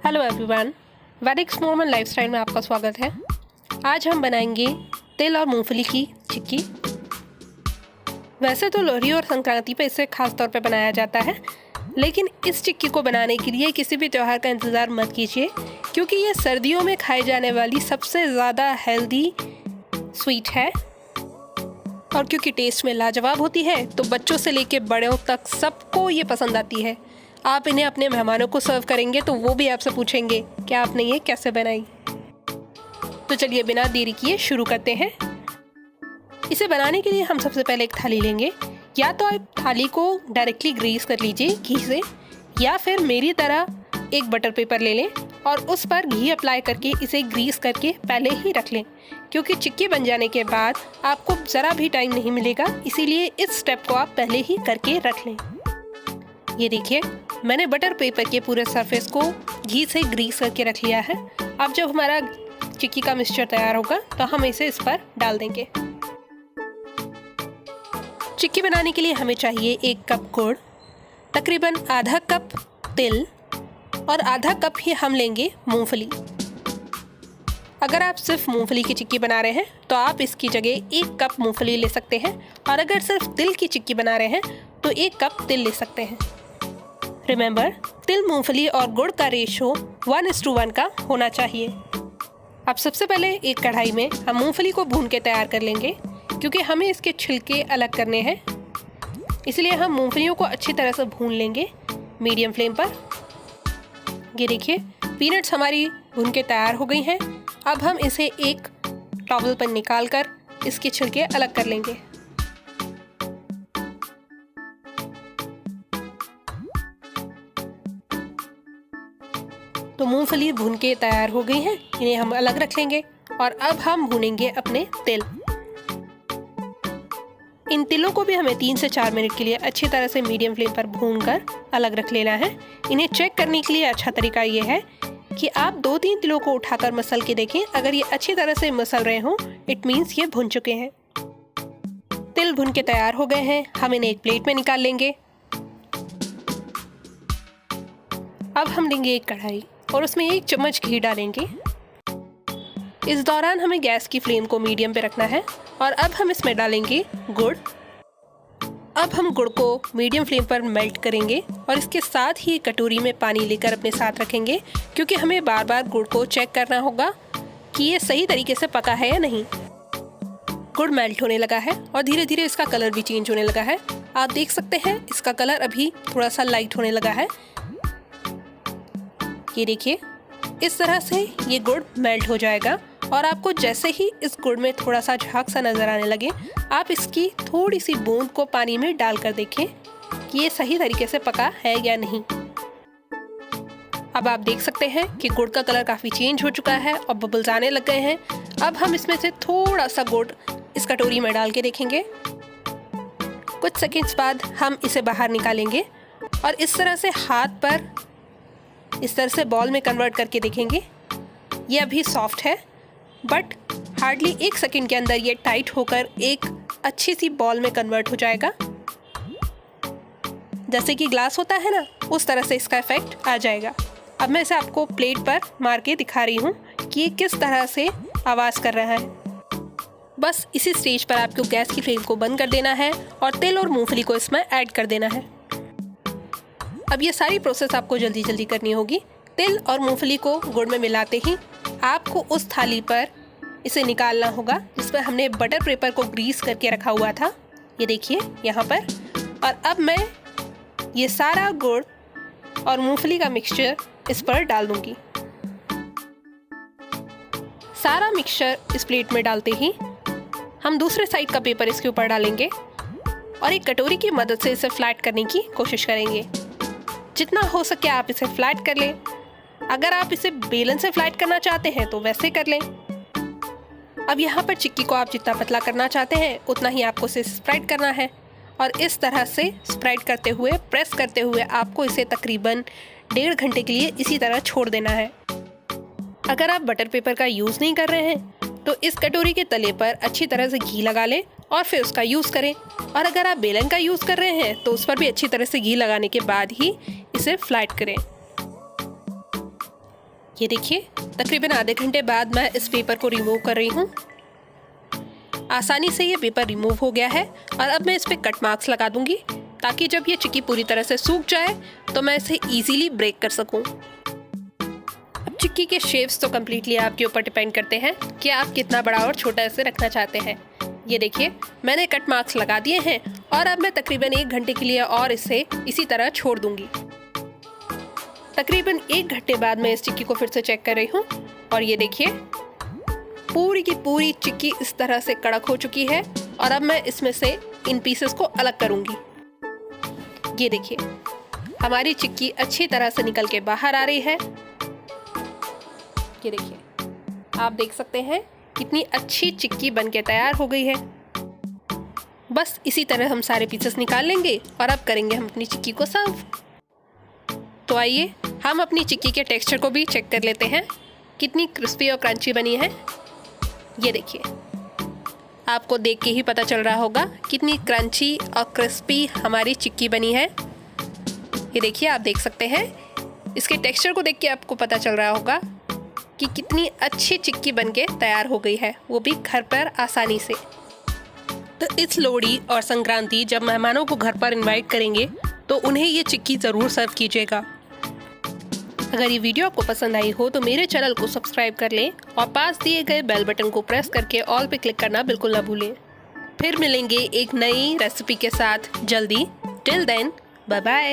Hello everyone, वैदिक normal lifestyle में आपका स्वागत है। आज हम बनाएंगे तिल और मूंगफली की चिक्की। वैसे तो लोहड़ी और संक्रांति पे इसे खास तौर पे बनाया जाता है, लेकिन इस चिक्की को बनाने के लिए किसी भी त्यौहार का इंतज़ार मत कीजिए, क्योंकि ये सर्दियों में खाई जाने वाली सबसे ज़्यादा हेल्दी स्वीट है। और क्योंकि टेस्ट में लाजवाब होती है तो बच्चों से लेके बड़ों तक सबको ये पसंद आती है। आप इन्हें अपने मेहमानों को सर्व करेंगे तो वो भी आपसे पूछेंगे कि आपने ये कैसे बनाई। तो चलिए बिना देरी किए शुरू करते हैं। इसे बनाने के लिए हम सबसे पहले एक थाली लेंगे। या तो आप थाली को डायरेक्टली ग्रीस कर लीजिए घी से, या फिर मेरी तरह एक बटर पेपर ले लें और उस पर घी अप्लाई करके इसे ग्रीस करके पहले ही रख लें, क्योंकि चिक्की बन जाने के बाद आपको ज़रा भी टाइम नहीं मिलेगा, इसीलिए इस स्टेप को आप पहले ही करके रख लें। ये देखिए, मैंने बटर पेपर के पूरे सरफेस को घी से ग्रीस करके रख लिया है। अब जब हमारा चिक्की का मिक्सचर तैयार होगा तो हम इसे इस पर डाल देंगे। चिक्की बनाने के लिए हमें चाहिए 1 कप गुड़, तकरीबन आधा कप तिल और आधा कप ही हम लेंगे मूंगफली। अगर आप सिर्फ मूंगफली की चिक्की बना रहे हैं तो आप इसकी जगह 1 कप मूंगफली ले सकते हैं, और अगर सिर्फ तिल की चिक्की बना रहे हैं तो 1 कप तिल ले सकते हैं। रिमेंबर, तिल, मूंगफली और गुड़ का रेशो 1:1 का होना चाहिए। अब सबसे पहले एक कढ़ाई में हम मूंगफली को भून के तैयार कर लेंगे, क्योंकि हमें इसके छिलके अलग करने हैं। इसलिए हम मूंगफलियों को अच्छी तरह से भून लेंगे मीडियम फ्लेम पर। ये देखिए, पीनट्स हमारी भून के तैयार हो गई हैं। अब हम इसे एक टॉवल पर निकाल कर इसके छिलके अलग कर लेंगे। तो मूंगफली भून के तैयार हो गई हैं, इन्हें हम अलग रख लेंगे। और अब हम भूनेंगे अपने तिल। इन तिलों को भी हमें 3 से 4 मिनट के लिए अच्छी तरह से मीडियम फ्लेम पर भूनकर अलग रख लेना है। इन्हें चेक करने के लिए अच्छा तरीका ये है कि आप 2-3 तिलों को उठाकर मसल के देखें। अगर ये अच्छी तरह से मसल रहे हों, इट मीन्स ये भुन चुके हैं। तिल भुन के तैयार हो गए हैं, हम इन्हें एक प्लेट में निकाल लेंगे। अब हम लेंगे एक कढ़ाई और उसमें 1 चम्मच घी डालेंगे। इस दौरान हमें गैस की फ्लेम को मीडियम पे रखना है। और अब हम इसमें डालेंगे गुड़। अब हम गुड़ को मीडियम फ्लेम पर मेल्ट करेंगे और इसके साथ ही कटोरी में पानी लेकर अपने साथ रखेंगे, क्योंकि हमें बार बार गुड़ को चेक करना होगा कि ये सही तरीके से पका है या नहीं। गुड़ मेल्ट होने लगा है और धीरे धीरे इसका कलर भी चेंज होने लगा है। आप देख सकते हैं इसका कलर अभी थोड़ा सा लाइट होने लगा है। ये देखिए, इस तरह से ये गुड़ मेल्ट हो जाएगा। और आपको जैसे ही इस गुड़ में थोड़ा सा झाग सा नजर आने लगे, आप इसकी थोड़ी सी बूंद को पानी में डालकर देखें कि ये सही तरीके से पका है या नहीं। अब आप देख सकते हैं कि गुड़ का कलर काफी चेंज हो चुका है और बबल्स आने लग गए हैं। अब हम इसमें से थोड़ा सा गुड़ इस कटोरी में डाल के देखेंगे। कुछ सेकंड्स बाद हम इसे बाहर निकालेंगे और इस तरह से हाथ पर इस तरह से बॉल में कन्वर्ट करके देखेंगे। ये अभी सॉफ्ट है, बट हार्डली 1 सेकंड के अंदर ये टाइट होकर एक अच्छी सी बॉल में कन्वर्ट हो जाएगा। जैसे कि ग्लास होता है ना, उस तरह से इसका इफेक्ट आ जाएगा। अब मैं इसे आपको प्लेट पर मार के दिखा रही हूँ कि ये किस तरह से आवाज़ कर रहा है। बस इसी स्टेज पर आपको गैस की फ्लेम को बंद कर देना है और तिल और मूंगफली को इसमें ऐड कर देना है। अब ये सारी प्रोसेस आपको जल्दी जल्दी करनी होगी। तिल और मूंगफली को गुड़ में मिलाते ही आपको उस थाली पर इसे निकालना होगा जिस पर हमने बटर पेपर को ग्रीस करके रखा हुआ था। ये देखिए यहाँ पर। और अब मैं ये सारा गुड़ और मूंगफली का मिक्सचर इस पर डाल दूंगी। सारा मिक्सचर इस प्लेट में डालते ही हम दूसरे साइड का पेपर इसके ऊपर डालेंगे और एक कटोरी की मदद से इसे फ्लैट करने की कोशिश करेंगे। जितना हो सके आप इसे फ्लैट कर लें। अगर आप इसे बेलन से फ्लैट करना चाहते हैं तो वैसे कर लें। अब यहाँ पर चिक्की को आप जितना पतला करना चाहते हैं उतना ही आपको इसे स्प्रेड करना है। और इस तरह से स्प्रेड करते हुए, प्रेस करते हुए आपको इसे तकरीबन 1.5 घंटे के लिए इसी तरह छोड़ देना है। अगर आप बटर पेपर का यूज़ नहीं कर रहे हैं तो इस कटोरी के तले पर अच्छी तरह से घी लगा लें और फिर उसका यूज़ करें। और अगर आप बेलन का यूज़ कर रहे हैं तो उस पर भी अच्छी तरह से घी लगाने के बाद ही इसे फ्लैट करें। ये देखिए, तकरीबन आधे घंटे बाद मैं इस पेपर को रिमूव कर रही हूँ। आसानी से ये पेपर रिमूव हो गया है और अब मैं इस पे कट मार्क्स लगा दूंगी ताकि जब ये चिक्की पूरी तरह से सूख जाए तो मैं इसे इजीली ब्रेक कर सकूं। अब चिक्की के शेप्स तो कम्प्लीटली आपके ऊपर डिपेंड करते हैं कि आप कितना बड़ा और छोटा इसे रखना चाहते हैं। ये देखिए, मैंने कट मार्क्स लगा दिए हैं और अब मैं तकरीबन 1 घंटे के लिए और इसे इसी तरह छोड़ दूंगी। तकरीबन 1 घंटे बाद मैं इस चिक्की को फिर से चेक कर रही हूँ और ये देखिए, पूरी की पूरी चिक्की इस तरह से कड़क हो चुकी है और अब मैं इसमें से इन पीसेस को अलग करूंगी। ये देखिए, हमारी चिक्की अच्छी तरह से निकल के बाहर आ रही है। ये देखिए, आप देख सकते हैं कितनी अच्छी चिक्की बनके तैयार हो गई है। बस इसी तरह हम सारे पीसेस निकाल लेंगे और अब करेंगे हम अपनी चिक्की को सर्व। तो आइए हम अपनी चिक्की के टेक्सचर को भी चेक कर लेते हैं, कितनी क्रिस्पी और क्रंची बनी है। ये देखिए, आपको देख के ही पता चल रहा होगा कितनी क्रंची और क्रिस्पी हमारी चिक्की बनी है। ये देखिए, आप देख सकते हैं, इसके टेक्सचर को देख के आपको पता चल रहा होगा कि कितनी अच्छी चिक्की बनके तैयार हो गई है, वो भी घर पर आसानी से। तो इस लोहड़ी और संक्रांति जब मेहमानों को घर पर इनवाइट करेंगे तो उन्हें ये चिक्की ज़रूर सर्व कीजिएगा। अगर ये वीडियो आपको पसंद आई हो तो मेरे चैनल को सब्सक्राइब कर लें और पास दिए गए बेल बटन को प्रेस करके ऑल पे क्लिक करना बिल्कुल ना भूलें। फिर मिलेंगे एक नई रेसिपी के साथ जल्दी। Till then, bye bye.